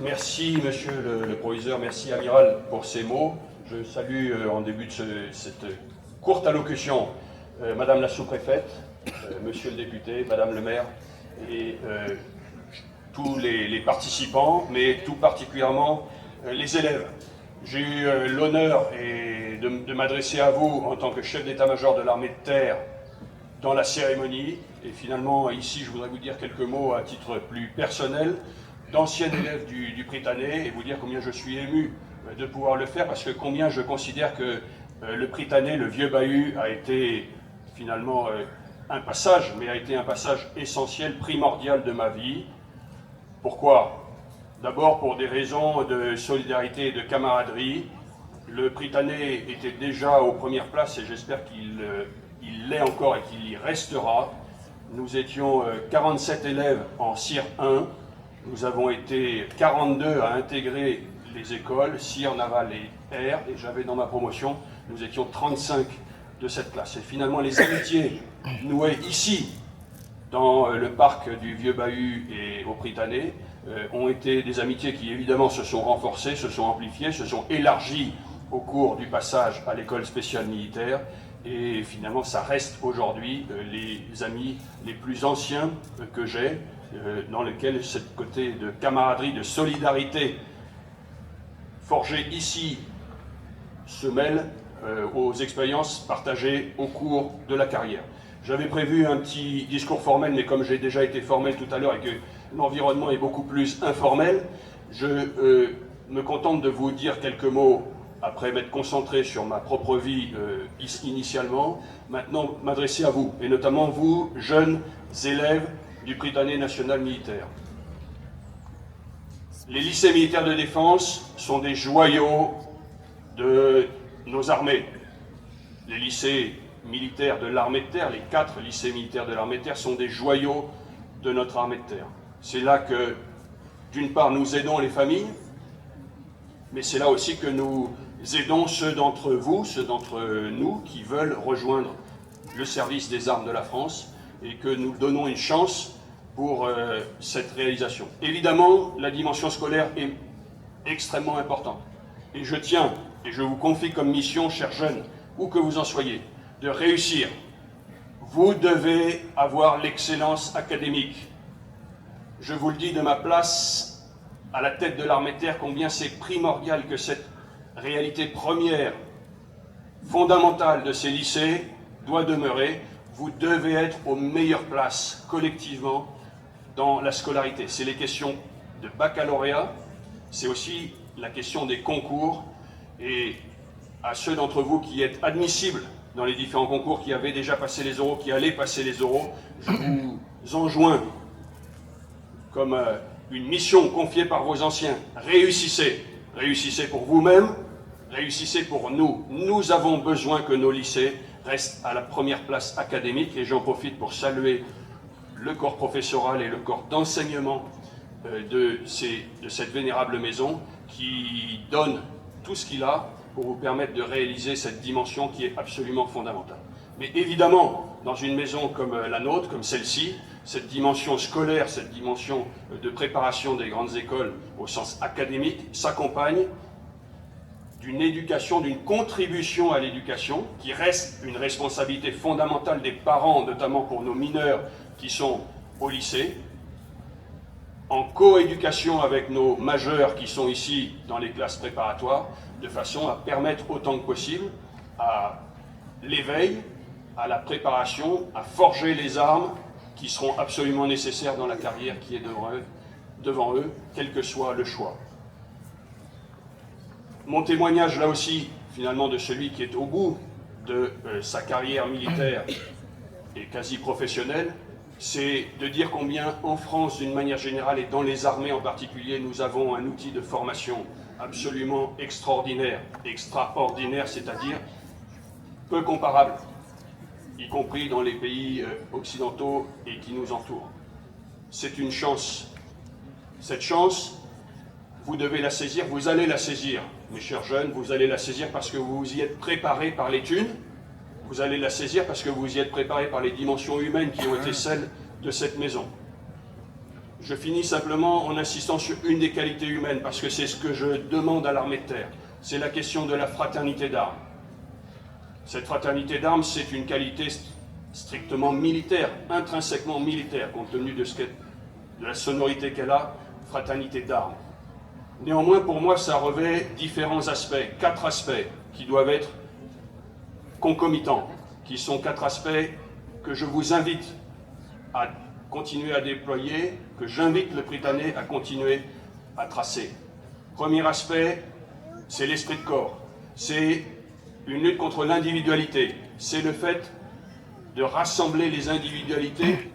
Merci, monsieur le proviseur, merci, amiral, pour ces mots. Je salue en début de cette courte allocution madame la sous-préfète, monsieur le député, madame le maire et tous les participants, mais tout particulièrement les élèves. J'ai eu l'honneur de m'adresser à vous en tant que chef d'état-major de l'armée de terre dans la cérémonie. Et finalement, ici, je voudrais vous dire quelques mots à titre plus personnel, d'ancien élève du Prytanée, et vous dire combien je suis ému de pouvoir le faire, parce que combien je considère que le Prytanée, le vieux bahut, a été finalement un passage, mais a été un passage essentiel, primordial de ma vie. Pourquoi ? D'abord pour des raisons de solidarité et de camaraderie. Le Prytanée était déjà aux premières places et j'espère qu'il l'est encore et qu'il y restera. Nous étions 47 élèves en CIR 1. Nous avons été 42 à intégrer les écoles, CIR, Naval et Air. Et j'avais dans ma promotion, nous étions 35 de cette classe. Et finalement, les amitiés nouées ici, dans le parc du Vieux Bahut et au Prytanée, ont été des amitiés qui évidemment se sont renforcées, se sont amplifiées, se sont élargies au cours du passage à l'école spéciale militaire. Et finalement, ça reste aujourd'hui les amis les plus anciens que j'ai, dans lesquels ce côté de camaraderie, de solidarité forgée ici se mêle aux expériences partagées au cours de la carrière. J'avais prévu un petit discours formel, mais comme j'ai déjà été formel tout à l'heure et que l'environnement est beaucoup plus informel, je me contente de vous dire quelques mots après m'être concentré sur ma propre vie initialement, maintenant m'adresser à vous, et notamment vous, jeunes élèves du Prytanée national militaire. Les lycées militaires de défense sont des joyaux de nos armées. Les lycées militaires de l'armée de terre, les 4 lycées militaires de l'armée de terre sont des joyaux de notre armée de terre. C'est là que, d'une part, nous aidons les familles, mais c'est là aussi que nous aidons ceux d'entre vous, ceux d'entre nous qui veulent rejoindre le service des armes de la France et que nous donnons une chance pour cette réalisation. Évidemment, la dimension scolaire est extrêmement importante. Et je tiens, et je vous confie comme mission, chers jeunes, où que vous en soyez, de réussir. Vous devez avoir l'excellence académique. Je vous le dis de ma place à la tête de l'armée de terre, combien c'est primordial que cette réalité première, fondamentale de ces lycées doit demeurer. Vous devez être aux meilleures places collectivement dans la scolarité. C'est les questions de baccalauréat, c'est aussi la question des concours, et à ceux d'entre vous qui êtes admissibles dans les différents concours, qui avaient déjà passé les oraux, qui allaient passer les oraux, je vous enjoins, comme une mission confiée par vos anciens, réussissez. Réussissez pour vous-même, réussissez pour nous. Nous avons besoin que nos lycées restent à la première place académique, et j'en profite pour saluer le corps professoral et le corps d'enseignement de cette vénérable maison qui donne tout ce qu'il a pour vous permettre de réaliser cette dimension qui est absolument fondamentale. Mais évidemment, dans une maison comme la nôtre, comme celle-ci, cette dimension scolaire, cette dimension de préparation des grandes écoles au sens académique s'accompagne d'une éducation, d'une contribution à l'éducation qui reste une responsabilité fondamentale des parents, notamment pour nos mineurs qui sont au lycée, en coéducation avec nos majeurs qui sont ici dans les classes préparatoires, de façon à permettre autant que possible à l'éveil, à la préparation, à forger les armes qui seront absolument nécessaires dans la carrière qui est devant eux, quel que soit le choix. Mon témoignage, là aussi, finalement, de celui qui est au bout de sa carrière militaire et quasi professionnelle, c'est de dire combien, en France, d'une manière générale, et dans les armées en particulier, nous avons un outil de formation absolument extraordinaire, c'est-à-dire peu comparable, y compris dans les pays occidentaux et qui nous entourent. C'est une chance. Cette chance, vous devez la saisir, vous allez la saisir, mes chers jeunes, vous allez la saisir parce que vous y êtes préparés par les thunes, vous allez la saisir parce que vous y êtes préparés par les dimensions humaines qui ont été celles de cette maison. Je finis simplement en insistant sur une des qualités humaines, parce que c'est ce que je demande à l'armée de terre. C'est la question de la fraternité d'armes. Cette fraternité d'armes, c'est une qualité strictement militaire, intrinsèquement militaire, compte tenu de la sonorité qu'elle a, fraternité d'armes. Néanmoins, pour moi, ça revêt différents aspects, 4 aspects qui doivent être concomitants, qui sont 4 aspects que je vous invite à continuer à déployer, que j'invite le Prytanée à continuer à tracer. Premier aspect, c'est l'esprit de corps. C'est une lutte contre l'individualité. C'est le fait de rassembler les individualités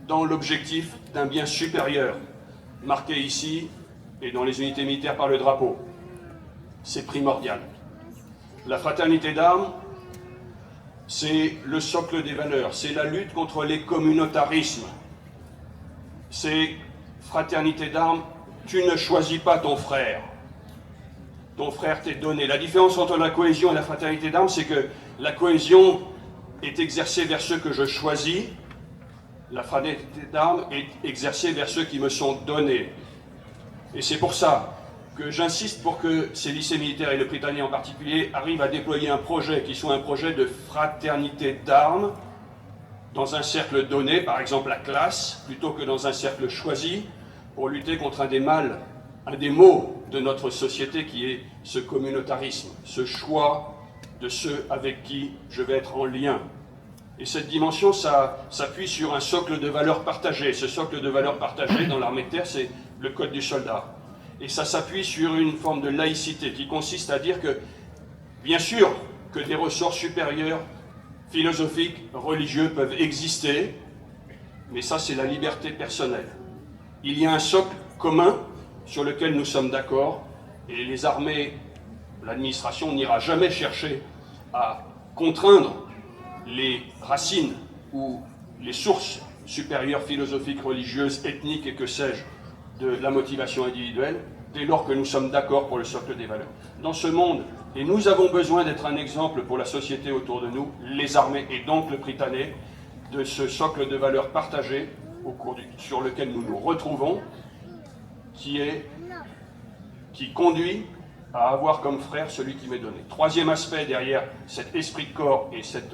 dans l'objectif d'un bien supérieur, marqué ici et dans les unités militaires par le drapeau. C'est primordial. La fraternité d'armes, c'est le socle des valeurs, c'est la lutte contre les communautarismes. C'est fraternité d'armes, tu ne choisis pas ton frère. Ton frère t'est donné. La différence entre la cohésion et la fraternité d'armes, c'est que la cohésion est exercée vers ceux que je choisis, la fraternité d'armes est exercée vers ceux qui me sont donnés. Et c'est pour ça que j'insiste pour que ces lycées militaires et le Prytanée en particulier arrivent à déployer un projet qui soit un projet de fraternité d'armes dans un cercle donné, par exemple la classe, plutôt que dans un cercle choisi, pour lutter contre un des mâles, un des maux de notre société qui est ce communautarisme, ce choix de ceux avec qui je vais être en lien. Et cette dimension, ça s'appuie sur un socle de valeurs partagées. Ce socle de valeurs partagées dans l'armée de terre, c'est le code du soldat. Et ça s'appuie sur une forme de laïcité qui consiste à dire que, bien sûr, que des ressorts supérieurs, philosophiques, religieux peuvent exister, mais ça, c'est la liberté personnelle. Il y a un socle commun sur lequel nous sommes d'accord, et les armées, l'administration n'ira jamais chercher à contraindre les racines ou les sources supérieures philosophiques, religieuses, ethniques et que sais-je de la motivation individuelle, dès lors que nous sommes d'accord pour le socle des valeurs. Dans ce monde, et nous avons besoin d'être un exemple pour la société autour de nous, les armées et donc le Prytanée, de ce socle de valeurs partagées sur lequel nous nous retrouvons, qui conduit à avoir comme frère celui qui m'est donné. Troisième aspect derrière cet esprit de corps et cette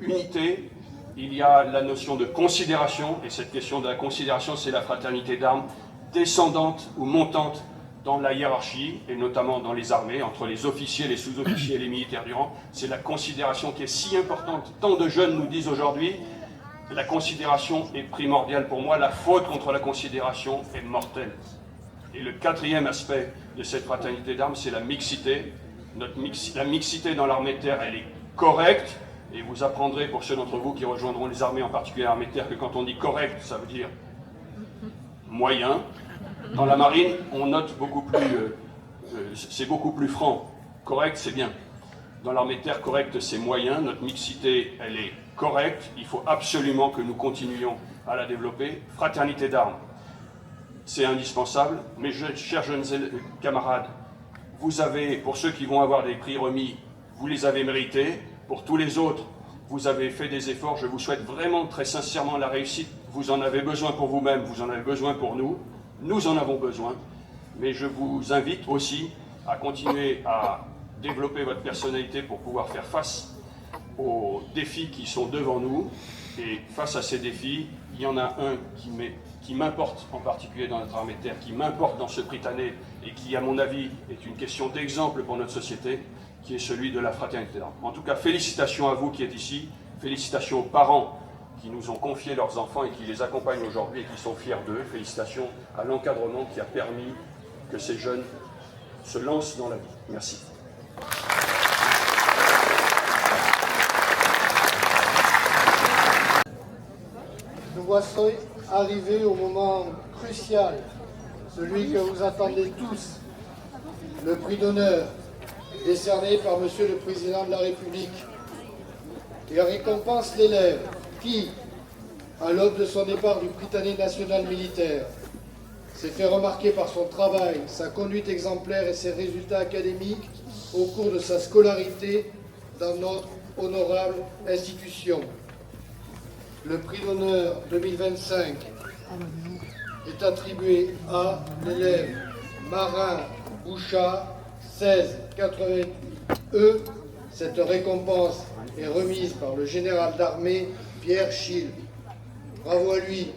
unité, il y a la notion de considération, et cette question de la considération, c'est la fraternité d'armes, descendante ou montante dans la hiérarchie, et notamment dans les armées, entre les officiers, les sous-officiers et les militaires du rang. C'est la considération qui est si importante. Tant de jeunes nous disent aujourd'hui, la considération est primordiale pour moi, la faute contre la considération est mortelle. Et le quatrième aspect de cette fraternité d'armes, c'est la mixité. La mixité dans l'armée de terre, elle est correcte, et vous apprendrez, pour ceux d'entre vous qui rejoindront les armées, en particulier l'armée de terre, que quand on dit correct, ça veut dire moyen. Dans la marine, on note beaucoup plus, c'est beaucoup plus franc. Correct, c'est bien. Dans l'armée de terre, correct, c'est moyen. Notre mixité, elle est correcte. Il faut absolument que nous continuions à la développer. Fraternité d'armes, c'est indispensable. Mais chers jeunes camarades, vous avez, pour ceux qui vont avoir des prix remis, vous les avez mérités. Pour tous les autres, vous avez fait des efforts. Je vous souhaite vraiment très sincèrement la réussite. Vous en avez besoin pour vous-même, vous en avez besoin pour nous. Nous en avons besoin. Mais je vous invite aussi à continuer à développer votre personnalité pour pouvoir faire face aux défis qui sont devant nous. Et face à ces défis, il y en a un qui m'importe en particulier dans notre armée de terre, qui m'importe dans ce Prytanée et qui, à mon avis, est une question d'exemple pour notre société, qui est celui de la fraternité d'armes. En tout cas, félicitations à vous qui êtes ici, félicitations aux parents qui nous ont confié leurs enfants et qui les accompagnent aujourd'hui et qui sont fiers d'eux, félicitations à l'encadrement qui a permis que ces jeunes se lancent dans la vie. Merci. Nous voici arrivés au moment crucial, celui que vous attendez tous, le prix d'honneur décerné par Monsieur le Président de la République. Il récompense l'élève qui, à l'aube de son départ du Prytanée national militaire, s'est fait remarquer par son travail, sa conduite exemplaire et ses résultats académiques au cours de sa scolarité dans notre honorable institution. Le prix d'honneur 2025 est attribuée à l'élève Marin Bouchard, 1688E. Cette récompense est remise par le général d'armée Pierre Schill. Bravo à lui.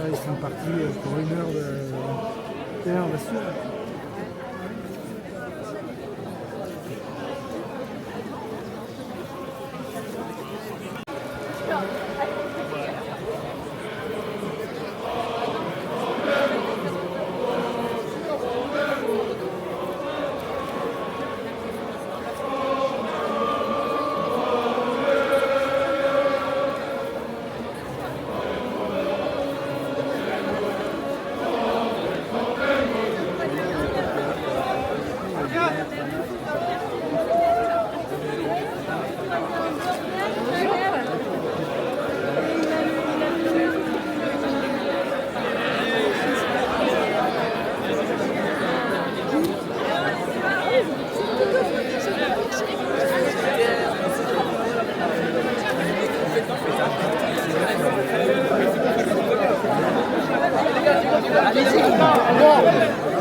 Ils sont partis pour une heure de suite.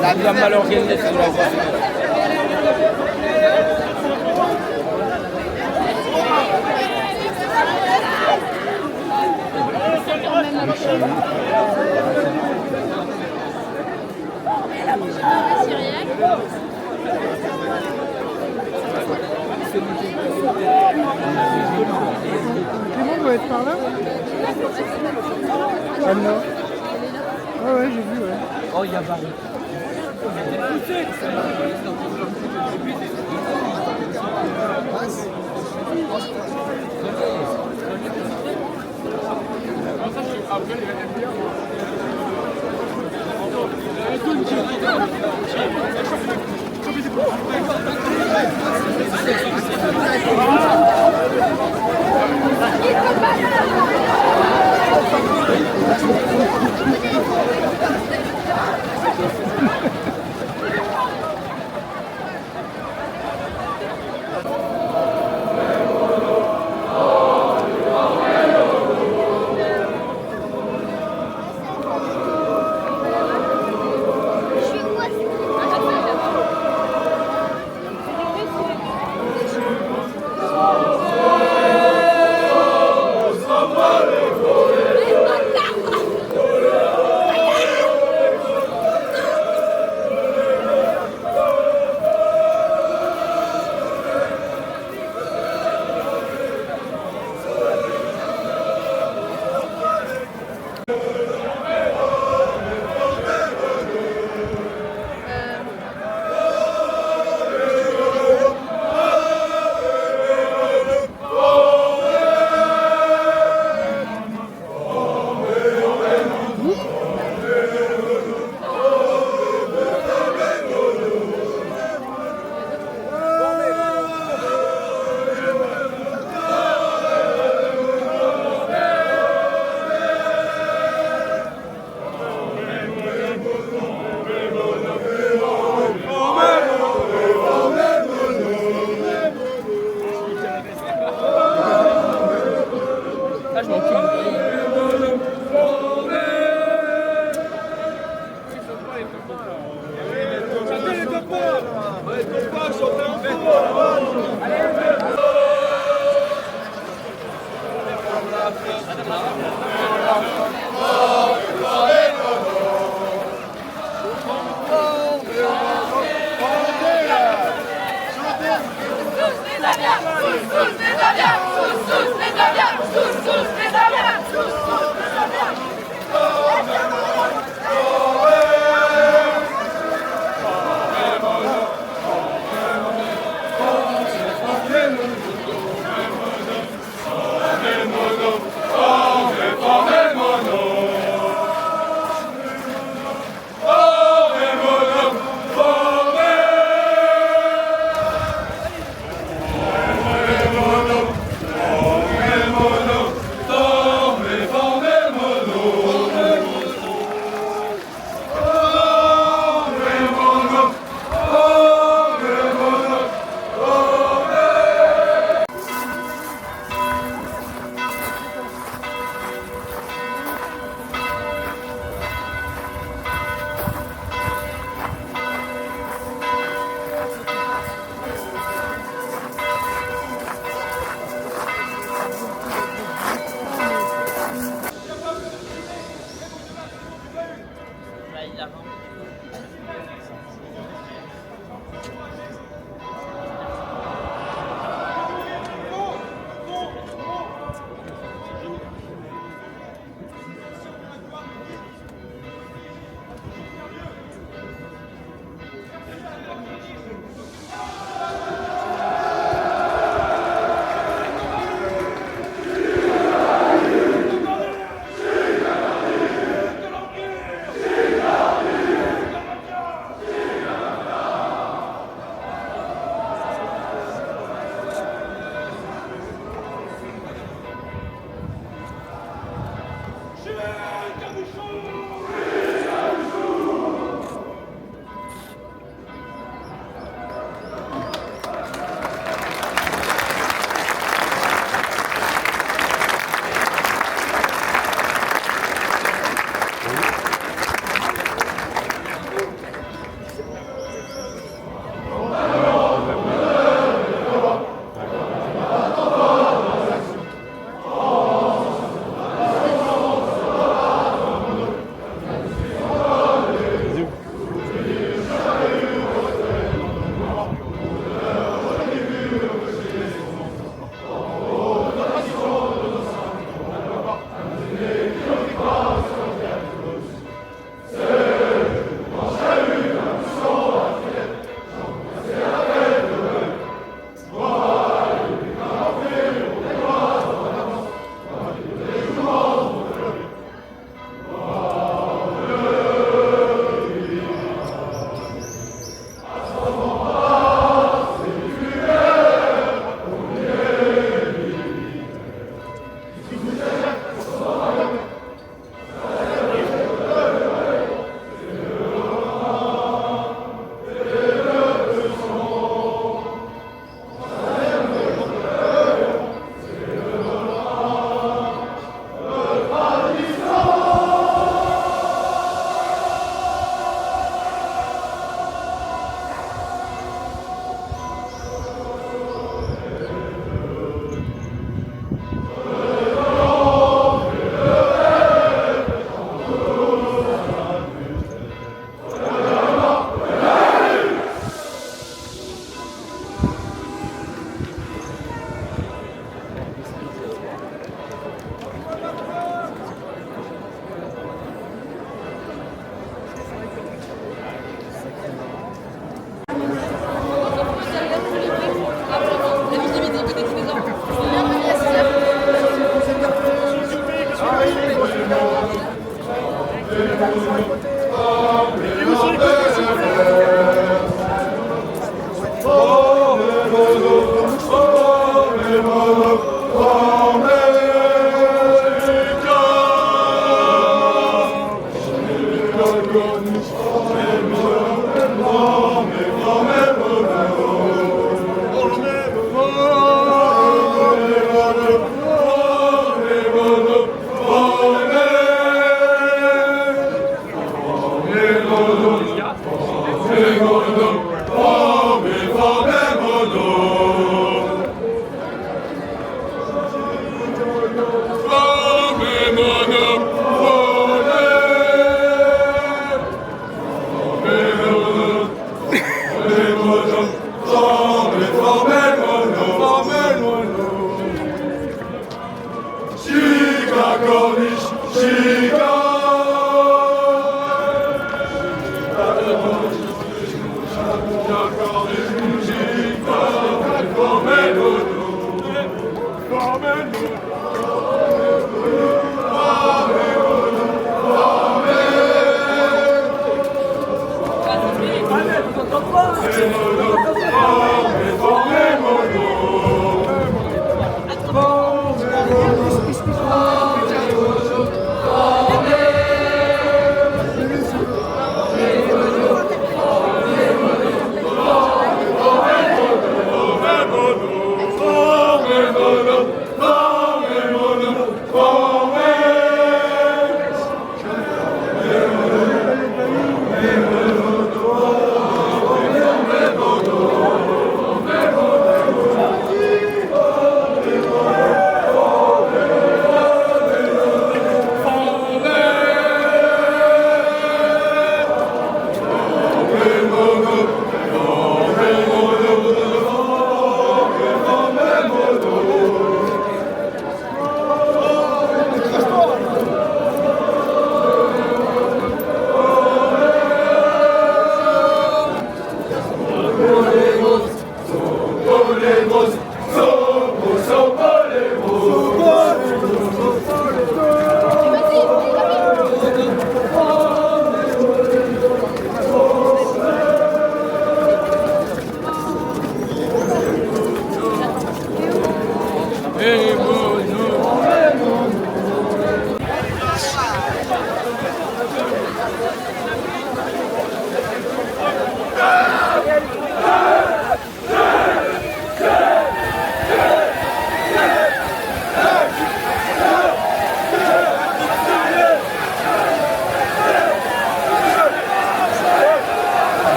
La bien mal organisée sur la voie. Clément doit être par là. Ah non. Ah ouais, j'ai vu, ouais. Oh, il y a Barry.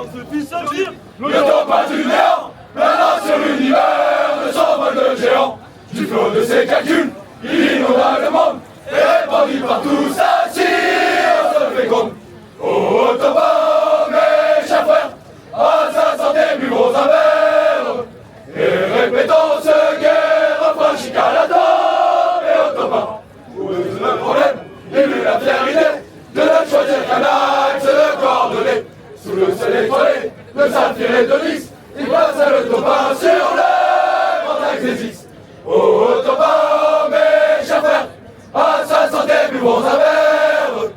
Le topin du néant menace sur l'univers de son vol de géant. Du flot de ses calculs, il inonda le monde et répandit partout sa cire se féconde. Ô topin, mes chers frères, à sa santé, buvons un verre et répétons ce gai refrain chicalator. Et au topin, où est le problème? Il eut la fière idée de ne choisir qu'un axe de coordonnées. Sous le ciel étoilé, de saphir et de lys, il plaça le topin sur le grand axe des X. Ô topin, mes chers frères, à sa santé, buvons un verre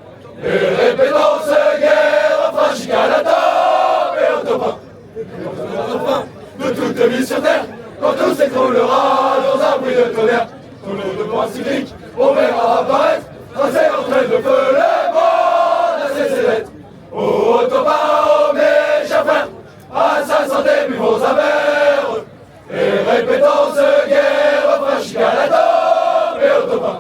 et répétons ce gai refrain chicalator. Et au topin, de toute vie sur terre, quand tout s'écroulera dans un bruit de tonnerre, ton lot de points cycliques, on verra apparaître, tracé en train de feu les bords de ses lettres. Ô topin, oh mes chers frères, à sa santé, buvons un verre et répétons ce gai refrain chicalator. Et au topin,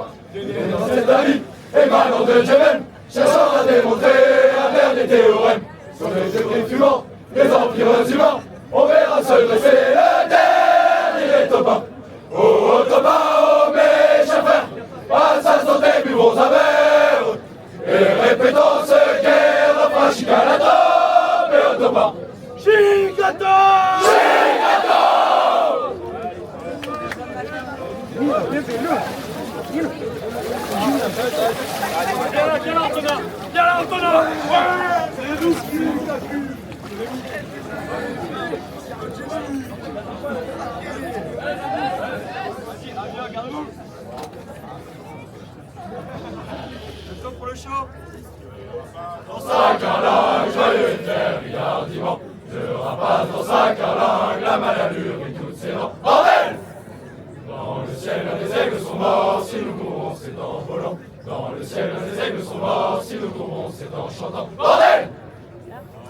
dans cette vie, émanant de Dieu même, cherchant à démontrer un dernier théorème sur les esprits fumants des empires humains, on verra se dresser le dernier topin. Ô topin, oh mes chers frères, à sa santé, buvons un verre et répétons ce gai refrain chicalator. Et au topin, chicalator, chicalator. Viens là, Antonin. Ouais, c'est nous qui pour le show. Dans sa carlingue, joyeux hiver, hardiment. Je rapace dans sa carlingue, la malallure et toutes ses dents. Bordel! Dans le ciel, des aigles sont morts, si nous courons, c'est en volant. Dans le ciel, des aigles sont morts, si nous courons, c'est en chantant. Bordel!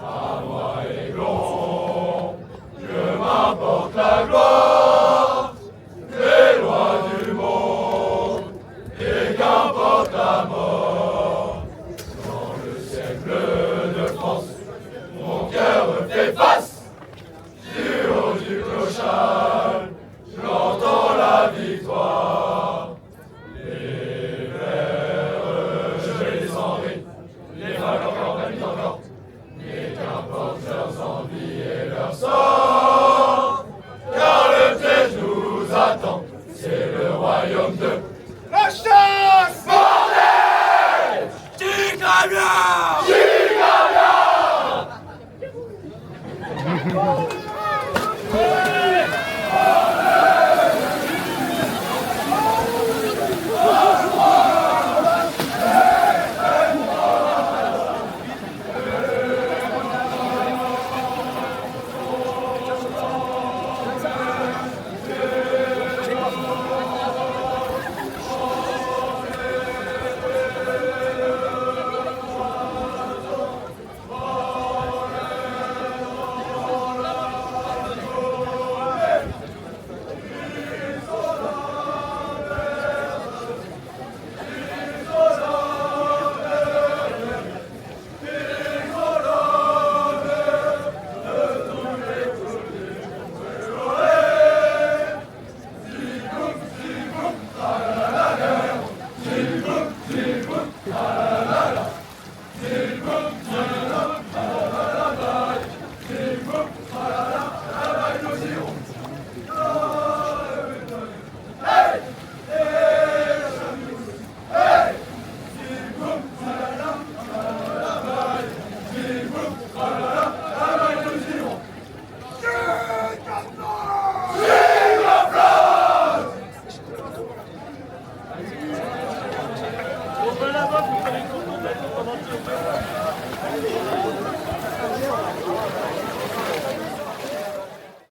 À moi, aiglon, que m'importe la gloire des lois du monde, et qu'importe la mort. Dans le ciel bleu de France, mon cœur me fait face. Du haut du clochard, j'entends la victoire. Les vers, je les envie, les valeurs encore, la vie encore. Mais qu'importe leurs envies et leur sort, car le piège nous attend.